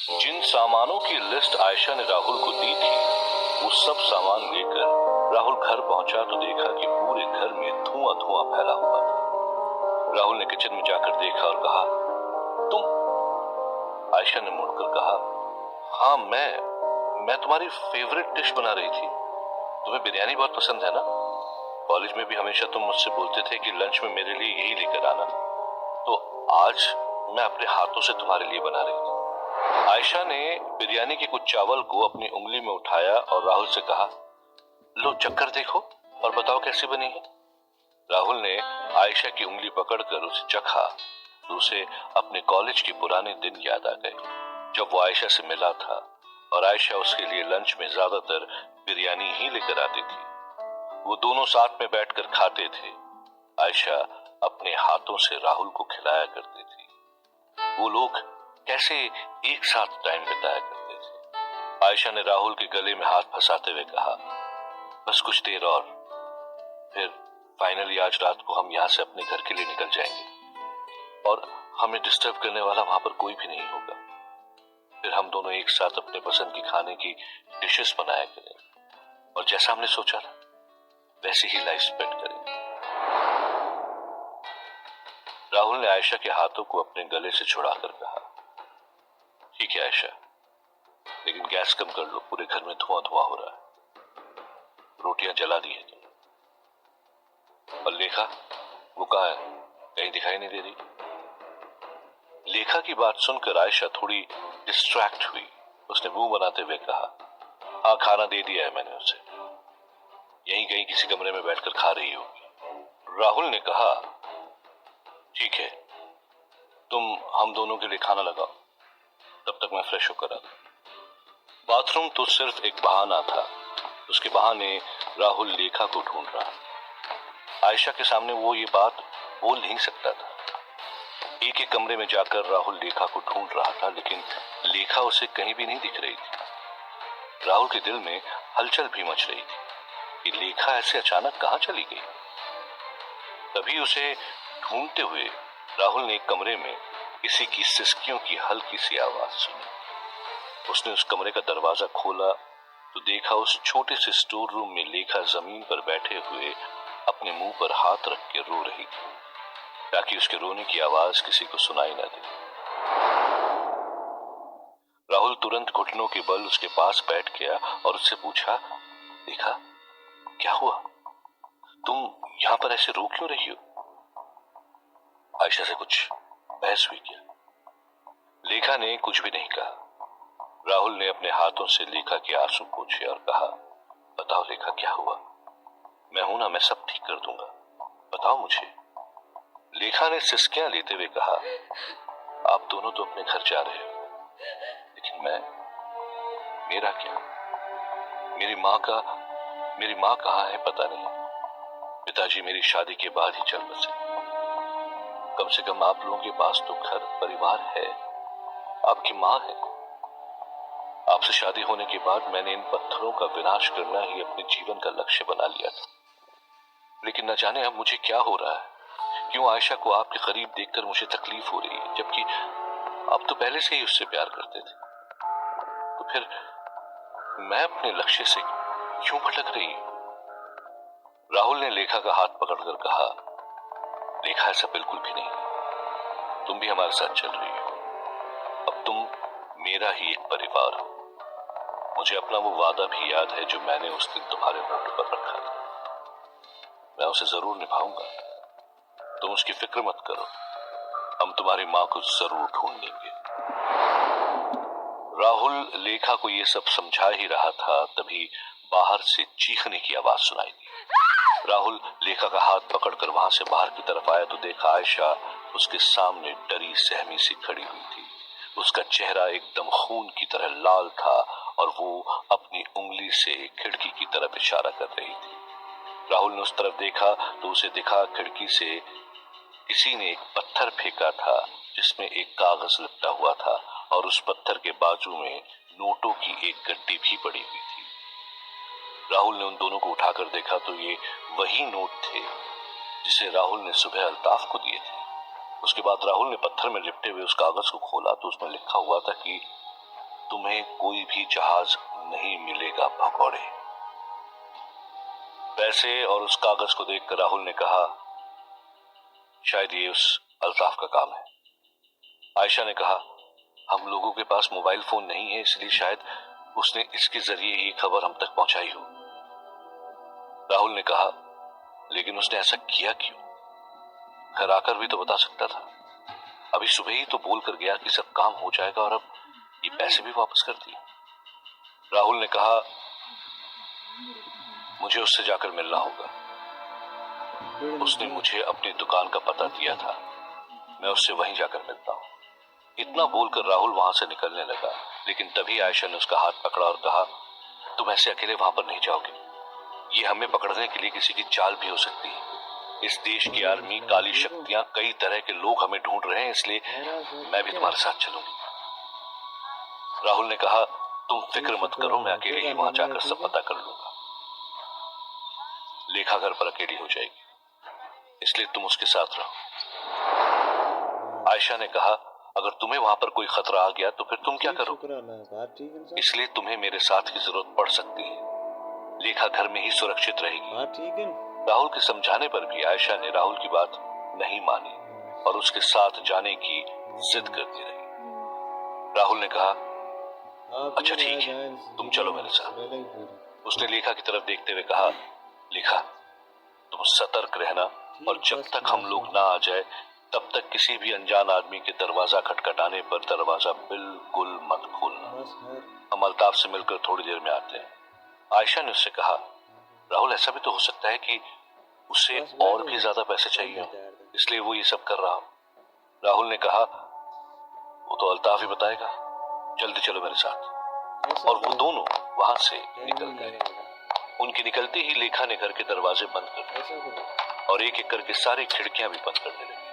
जिन सामानों की लिस्ट आयशा ने राहुल को दी थी, वो सब सामान लेकर राहुल घर पहुंचा तो देखा कि पूरे घर में धुआं धुआं फैला हुआ था। राहुल ने किचन में जाकर देखा और कहा, तुम? आयशा ने मुड़कर कहा, हाँ मैं तुम्हारी फेवरेट डिश बना रही थी। तुम्हें बिरयानी बहुत पसंद है ना? कॉलेज में भी हमेशा तुम मुझसे बोलते थे कि लंच में मेरे लिए यही लेकर आना, तो आज मैं अपने हाथों से तुम्हारे लिए बना रही थी। आयशा ने बिरयानी के कुछ चावल को अपनी उंगली में उठाया और राहुल से कहा, लो चक्कर देखो और बताओ कैसी बनी है। राहुल ने आयशा की उंगली पकड़कर उसे चखा तो उसे अपने कॉलेज के पुराने दिन याद आ गए, जब वो आयशा से मिला था और आयशा उसके लिए लंच में ज्यादातर बिरयानी ही लेकर आती थी। वो दोनों साथ में बैठकर खाते थे। आयशा अपने हाथों से राहुल को खिलाया करती थी। वो लोग कैसे एक साथ टाइम बिताया करते थे। आयशा ने राहुल के गले में हाथ फंसाते हुए कहा, बस कुछ देर और, फिर फाइनली आज रात को हम यहाँ से अपने घर के लिए निकल जाएंगे और हमें डिस्टर्ब करने वाला वहां पर कोई भी नहीं होगा। फिर हम दोनों एक साथ अपने पसंद की खाने की डिशेस बनाया करेंगे और जैसा हमने सोचा था वैसे ही लाइफ स्पेंड करेंगे। राहुल ने आयशा के हाथों को अपने गले से छुड़ाकर कहा, ठीक है आयशा, लेकिन गैस कम कर लो, पूरे घर में धुआं धुआं हो रहा है। रोटियां जला दी है तुमने। और लेखा, वो कहाँ है? कहीं दिखाई नहीं दे रही। लेखा की बात सुनकर आयशा थोड़ी डिस्ट्रैक्ट हुई। उसने मुंह बनाते हुए कहा, हाँ खाना दे दिया है मैंने उसे, यहीं कहीं किसी कमरे में बैठकर खा रही होगी। राहुल ने कहा, ठीक है, तुम हम दोनों के लिए खाना लगाओ, तब तक मैं फ्रेश होकर आता। बाथरूम तो सिर्फ एक बहाना था। उसके बहाने राहुल लेखा को ढूंढ रहा। आयशा के सामने वो ये बात बोल नहीं सकता था। एक एक कमरे में जाकर राहुल लेखा को ढूंढ रहा था, लेकिन लेखा उसे कहीं भी नहीं दिख रही थी। राहुल के दिल में हलचल भी मच रही थी कि लेखा ऐसे अचानक कहां चली गई। तभी उसे ढूंढते हुए राहुल ने एक कमरे में किसी की सिसकियों की हल्की सी आवाज सुनी। उसने उस कमरे का दरवाजा खोला तो देखा उस छोटे से स्टोर रूम में लेखा जमीन पर बैठे हुए अपने मुंह पर हाथ रख के रो रही थी, ताकि उसके रोने की आवाज किसी को सुनाई न दे। राहुल तुरंत घुटनों के बल उसके पास बैठ गया और उससे पूछा, लेखा क्या हुआ? तुम यहाँ पर ऐसे रो क्यों रही हो? आयशा से कुछ बहस हुई क्या? लेखा ने कुछ भी नहीं कहा। राहुल ने अपने हाथों से लेखा के आंसू पोंछे और कहा, बताओ लेखा क्या हुआ? मैं हूं ना, मैं सब ठीक कर दूंगा, बताओ मुझे। लेखा ने सिसकियां लेते हुए कहा, आप दोनों तो अपने घर जा रहे हो, लेकिन मेरा क्या? मेरी माँ कहाँ है पता नहीं। पिताजी मेरी शादी के बाद ही चल बसे। कम से कम आप लोगों के पास तो घर परिवार है, आपकी माँ है। आपसे शादी होने के बाद मैंने इन पत्थरों का विनाश करना ही अपने जीवन का लक्ष्य बना लिया था, लेकिन न जाने अब मुझे क्या हो रहा है। क्यों आयशा को आपके करीब देखकर मुझे तकलीफ हो रही है, जबकि आप तो पहले से ही उससे प्यार करते थे। तो फिर मैं अपने लक्ष्य से क्यों भटक रही हूं? राहुल ने लेखा का हाथ पकड़कर कहा, लेखा ऐसा बिल्कुल भी नहीं, तुम भी हमारे साथ चल रही हो। अब तुम मेरा ही एक परिवार हो। मुझे अपना वो वादा भी याद है जो मैंने उस दिन तुम्हारे होठ पर रखा था। मैं उसे जरूर निभाऊंगा, तुम उसकी फिक्र मत करो। हम तुम्हारी माँ को जरूर ढूंढ लेंगे। राहुल लेखा को ये सब समझा ही रहा था, तभी बाहर से चीखने की आवाज सुनाई दी। राहुल लेखा का हाथ पकड़कर वहां से बाहर की तरफ आया तो देखा आयशा उसके सामने डरी सहमी सी खड़ी हुई थी। उसका चेहरा एकदम खून की तरह लाल था और वो अपनी उंगली से खिड़की की तरफ इशारा कर रही थी। राहुल ने उस तरफ देखा तो उसे दिखा खिड़की से किसी ने एक पत्थर फेंका था जिसमें एक कागज लिपटा हुआ था और उस पत्थर के बाजू में नोटों की एक गड्डी भी पड़ी हुई थी। राहुल ने उन दोनों को उठाकर देखा तो ये वही नोट थे जिसे राहुल ने सुबह अल्ताफ को दिए थे। उसके बाद राहुल ने पत्थर में लिपटे हुए उस कागज को खोला तो उसमें लिखा हुआ था कि तुम्हें कोई भी जहाज नहीं मिलेगा भगौड़े। पैसे और उस कागज को देखकर राहुल ने कहा, शायद ये उस अल्ताफ का काम है। आयशा ने कहा, हम लोगों के पास मोबाइल फोन नहीं है, इसलिए शायद उसने इसके जरिए ये खबर हम तक पहुंचाई हो। राहुल ने कहा, लेकिन उसने ऐसा किया क्यों? घर आकर भी तो बता सकता था। अभी सुबह ही तो बोल कर गया कि सब काम हो जाएगा और अब ये पैसे भी वापस कर दिए। राहुल ने कहा, मुझे उससे जाकर मिलना होगा। उसने मुझे अपनी दुकान का पता दिया था, मैं उससे वहीं जाकर मिलता हूँ। इतना बोलकर राहुल वहां से निकलने लगा, लेकिन तभी आयशा ने उसका हाथ पकड़ा और कहा, तुम ऐसे अकेले वहां पर नहीं जाओगे। ये हमें पकड़ने के लिए किसी की चाल भी हो सकती है। इस देश की आर्मी, काली शक्तियां, कई तरह के लोग हमें ढूंढ रहे हैं, इसलिए मैं भी तुम्हारे साथ चलूंगी। राहुल ने कहा, तुम फिक्र मत करो, मैं अकेले ही वहां जाकर सब पता कर लूंगा। लेखा घर पर अकेली हो जाएगी, इसलिए तुम उसके साथ रहो। आयशा ने कहा, अगर तुम्हें वहां पर कोई खतरा आ गया तो फिर तुम क्या करोगे? इसलिए तुम्हें मेरे साथ की जरूरत पड़ सकती है। लेखा घर में ही सुरक्षित रहेगी। राहुल के समझाने पर भी आयशा ने राहुल की बात नहीं मानी और उसके साथ जाने की जिद करती रही। राहुल ने कहा, अच्छा ठीक है, तुम चलो मेरे साथ। उसने लेखा की तरफ देखते हुए कहा, लेखा तुम सतर्क रहना और जब तक हम लोग ना आ जाए तब तक किसी भी अनजान आदमी के दरवाजा खटखटाने पर दरवाजा बिल्कुल मत खोलना। हम अल्ताफ से मिलकर थोड़ी देर में आते हैं। आयशा ने उससे कहा, राहुल ऐसा भी तो हो सकता है कि उसे और भी ज्यादा पैसे चाहिए हो, इसलिए वो ये सब कर रहा हो। राहुल ने कहा, वो तो अल्ताफ ही बताएगा, जल्दी चलो मेरे साथ। और वो दोनों वहां से निकल गए। उनके निकलते ही लेखा ने घर के दरवाजे बंद कर दिए और एक एक करके सारी खिड़कियां भी बंद करने लगी।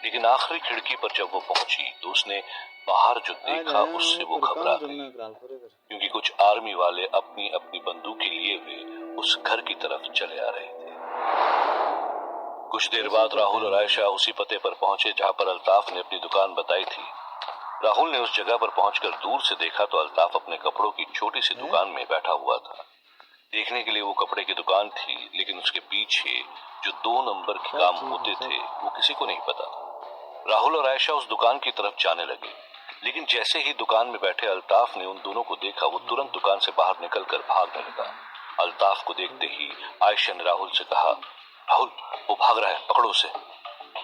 लेकिन आखिरी खिड़की पर जब वो पहुंची तो उसने बाहर जो देखा उससे वो घबरा गई, क्योंकि कुछ आर्मी वाले अपनी अपनी बंदूकें लिए हुए उस घर की तरफ चले आ रहे थे। कुछ देर बाद राहुल और आयशा उसी पते पर पहुंचे जहां पर अल्ताफ ने अपनी दुकान बताई थी। राहुल ने उस जगह पर पहुंचकर दूर से देखा तो अल्ताफ अपने कपड़ों की छोटी सी दुकान में बैठा हुआ था। देखने के लिए वो कपड़े की दुकान थी, लेकिन उसके पीछे जो 2 नंबर के काम होते थे वो किसी को नहीं पता था। राहुल और आयशा उस दुकान की तरफ जाने लगे, लेकिन जैसे ही दुकान में बैठे अल्ताफ ने उन दोनों को देखा, वो तुरंत दुकान से बाहर निकलकर भागने लगा। अल्ताफ को देखते ही आयशा ने राहुल से कहा, राहुल वो भाग रहा है, पकड़ो उसे।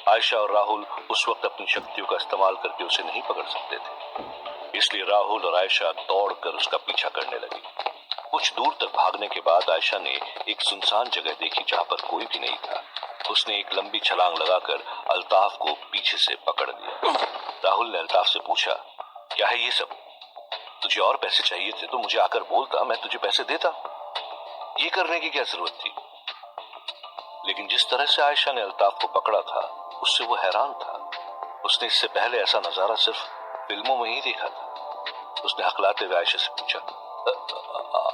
आयशा और राहुल उस वक्त अपनी शक्तियों का इस्तेमाल करके उसे नहीं पकड़ सकते थे, इसलिए राहुल और आयशा दौड़कर उसका पीछा करने लगी। कुछ दूर तक भागने के बाद आयशा ने एक सुनसान जगह देखी जहां पर कोई भी नहीं था। उसने एक लंबी छलांग लगाकर अल्ताफ को पीछे से पकड़ लिया। राहुल ने अल्ताफ से पूछा, क्या है ये सब? तुझे और पैसे चाहिए थे तो मुझे आकर बोलता, मैं तुझे पैसे देता। ये करने की क्या जरूरत थी? लेकिन जिस तरह से आयशा ने अल्ताफ को पकड़ा था उससे वो हैरान था। उसने इससे पहले ऐसा नजारा सिर्फ फिल्मों में ही देखा था। उसने हकलाते हुए आयशा से पूछा,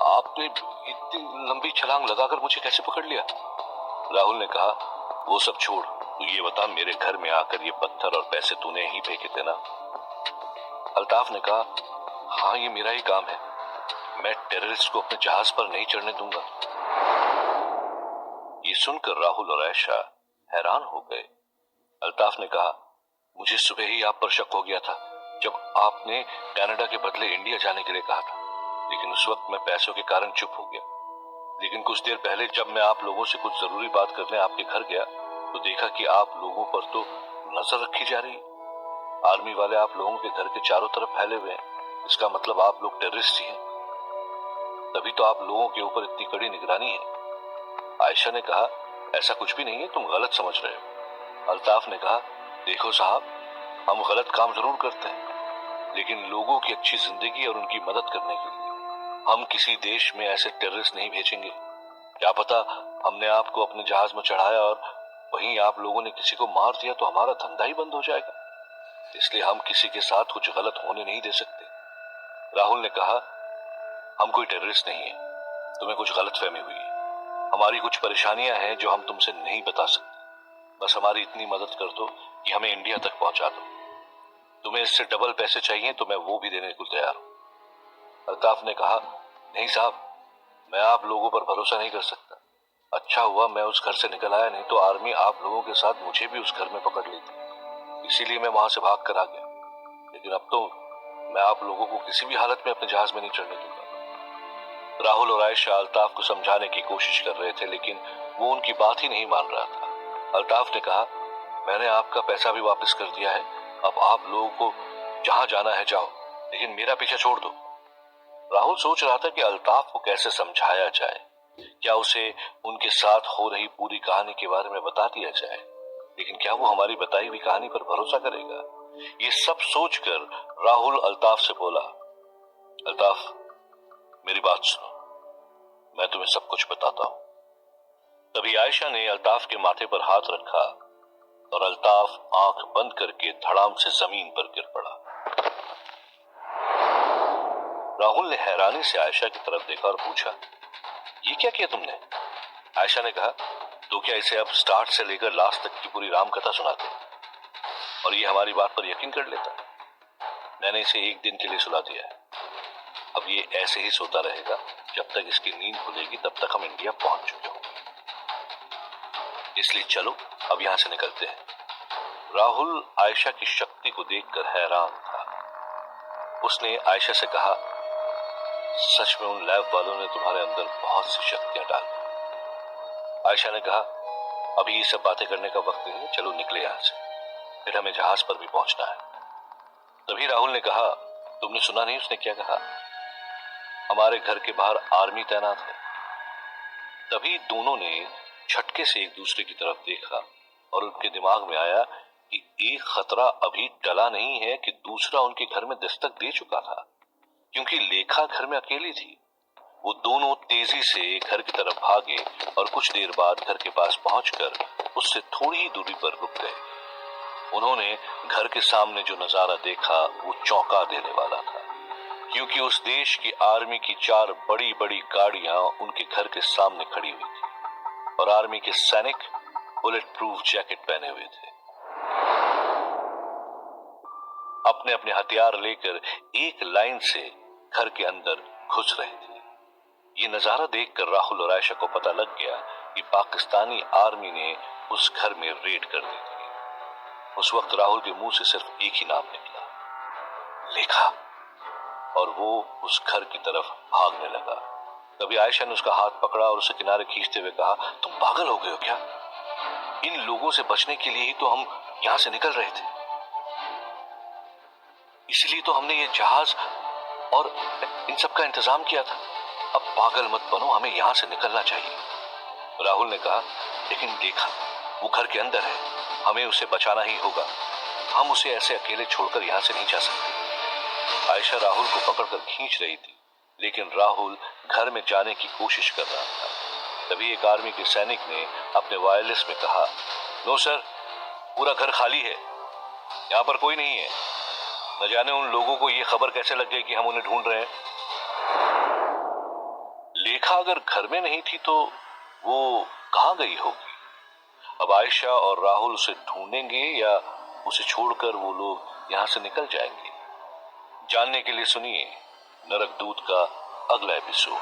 आपने इतनी लंबी छलांग लगाकर मुझे कैसे पकड़ लिया? राहुल ने कहा, वो सब छोड़, तू ये बता, मेरे घर में आकर ये पत्थर और पैसे तूने ही फेंके थे ना? अल्ताफ ने कहा, हाँ ये मेरा ही काम है, मैं टेररिस्ट को अपने जहाज पर नहीं चढ़ने दूंगा। ये सुनकर राहुल और आयशा हैरान हो गए। अल्ताफ ने कहा, मुझे सुबह ही आप पर शक हो गया था जब आपने कनाडा के बदले इंडिया जाने के लिए कहा था, लेकिन उस वक्त मैं पैसों के कारण चुप हो गया। लेकिन कुछ देर पहले जब मैं आप लोगों से कुछ जरूरी बात करने आपके घर गया तो देखा कि आप लोगों पर तो नजर रखी जा रही। आर्मी वाले आप लोगों के घर के चारों तरफ फैले हुए हैं, इसका मतलब आप लोग टेररिस्ट ही हैं। तभी तो आप लोगों के ऊपर इतनी कड़ी निगरानी है। आयशा ने कहा, ऐसा कुछ भी नहीं है, तुम गलत समझ रहे हो। अल्ताफ ने कहा, देखो साहब, हम गलत काम जरूर करते हैं, लेकिन लोगों की अच्छी जिंदगी और उनकी मदद करने के लिए हम किसी देश में ऐसे टेररिस्ट नहीं भेजेंगे। क्या पता हमने आपको अपने जहाज में चढ़ाया और वहीं आप लोगों ने किसी को मार दिया तो हमारा धंधा ही बंद हो जाएगा। इसलिए हम किसी के साथ कुछ गलत होने नहीं दे सकते। राहुल ने कहा, हम कोई टेररिस्ट नहीं है, तुम्हें कुछ गलतफहमी हुई है। हमारी कुछ परेशानियां हैं जो हम तुमसे नहीं बता सकते। बस हमारी इतनी मदद कर दो कि हमें इंडिया तक पहुंचा दो। तुम्हें इससे डबल पैसे चाहिए तो मैं वो भी देने को तैयार हूं। अल्ताफ ने कहा, नहीं साहब, मैं आप लोगों पर भरोसा नहीं कर सकता। अच्छा हुआ मैं उस घर से निकल आया, नहीं तो आर्मी आप लोगों के साथ मुझे भी उस घर में पकड़ लेती। इसीलिए मैं वहां से भाग कर आ गया। लेकिन अब तो मैं आप लोगों को किसी भी हालत में अपने जहाज में नहीं चढ़ने दूंगा। राहुल और आयशा अल्ताफ को समझाने की कोशिश कर रहे थे, लेकिन वो उनकी बात ही नहीं मान रहा था। अल्ताफ ने कहा, मैंने आपका पैसा भी वापस कर दिया है, अब आप लोगों को जहां जाना है जाओ, लेकिन मेरा पीछा छोड़ दो। राहुल सोच रहा था कि अल्ताफ को कैसे समझाया जाए। क्या उसे उनके साथ हो रही पूरी कहानी के बारे में बता दिया जाए, लेकिन क्या वो हमारी बताई हुई कहानी पर भरोसा करेगा? ये सब सोचकर राहुल अल्ताफ से बोला, अल्ताफ, मेरी बात सुनो, मैं तुम्हें सब कुछ बताता हूं। तभी आयशा ने अल्ताफ के माथे पर हाथ रखा और अल्ताफ आंख बंद करके धड़ाम से जमीन पर गिर पड़ा। राहुल ने हैरानी से आयशा की तरफ देखा और पूछा, ये क्या किया तुमने? आयशा ने कहा, तो क्या इसे अब स्टार्ट से लेकर लास्ट तक की पूरी राम कथा सुनाते और ये हमारी बात पर यकीन कर लेता? मैंने इसे एक दिन के लिए सुला दिया है। अब ये ऐसे ही सोता रहेगा जब तक इसकी नींद खुलेगी, तब तक हम इंडिया पहुंच चुके होंगे। इसलिए चलो अब यहां से निकलते हैं। राहुल आयशा की शक्ति को देखकर हैरान था। उसने आयशा से कहा, सच में उन लैब वालों ने तुम्हारे अंदर बहुत सी शक्तियां डाली। आयशा ने कहा, अभी ये सब बातें करने का वक्त नहीं है, चलो निकले यहां से, फिर हमें जहाज पर भी पहुंचना है। तभी राहुल ने कहा, तुमने सुना नहीं उसने क्या कहा? हमारे घर के बाहर आर्मी तैनात है। तभी दोनों ने झटके से एक दूसरे की तरफ देखा और उनके दिमाग में आया कि एक खतरा अभी टला नहीं है कि दूसरा उनके घर में दस्तक दे चुका था, क्योंकि लेखा घर में अकेली थी। वो दोनों तेजी से घर की तरफ भागे और कुछ देर बाद घर के पास पहुंचकर उससे थोड़ी ही दूरी पर रुक गए। उन्होंने घर के सामने जो नजारा देखा वो चौंका देने वाला था, क्योंकि उस देश की आर्मी की 4 बड़ी बड़ी गाड़ियां उनके घर के सामने खड़ी हुई थी और आर्मी के सैनिक बुलेट प्रूफ जैकेट पहने हुए थे। अपने अपने हथियार लेकर एक लाइन से घर के अंदर घुस रहे थे। ये नजारा देखकर राहुल और आयशा को पता लग गया कि पाकिस्तानी आर्मी ने उस घर में रेड कर दी थी। उस वक्त राहुल के मुंह से सिर्फ एक ही नाम निकला, लेखा, और वो उस घर की तरफ भागने लगा। तभी आयशा ने उसका हाथ पकड़ा और उसे किनारे खींचते हुए कहा, तुम पागल हो गए हो क्या? इन लोगों से बचने के लिए ही तो हम यहां से निकल रहे थे, इसलिए तो हमने ये जहाज और इन सब का इंतजाम किया था। अब पागल मत बनो, हमें यहां से निकलना चाहिए। राहुल ने कहा, लेकिन देखा, वो घर के अंदर है, हमें उसे बचाना ही होगा, हम उसे ऐसे अकेले छोड़कर यहां से नहीं जा सकते। आयशा राहुल को पकड़कर खींच रही थी, लेकिन राहुल घर में जाने की कोशिश कर रहा था। तभी एक आर्मी के सैनिक ने अपने वायरलेस में कहा, नो सर, पूरा घर खाली है, यहाँ पर कोई नहीं है। न जाने उन लोगों को ये खबर कैसे लग गई कि हम उन्हें ढूंढ रहे हैं। लेखा अगर घर में नहीं थी तो वो कहां गई होगी? अब आयशा और राहुल उसे ढूंढेंगे या उसे छोड़कर वो लोग यहां से निकल जाएंगे? जानने के लिए सुनिए नरक दूत का अगला एपिसोड।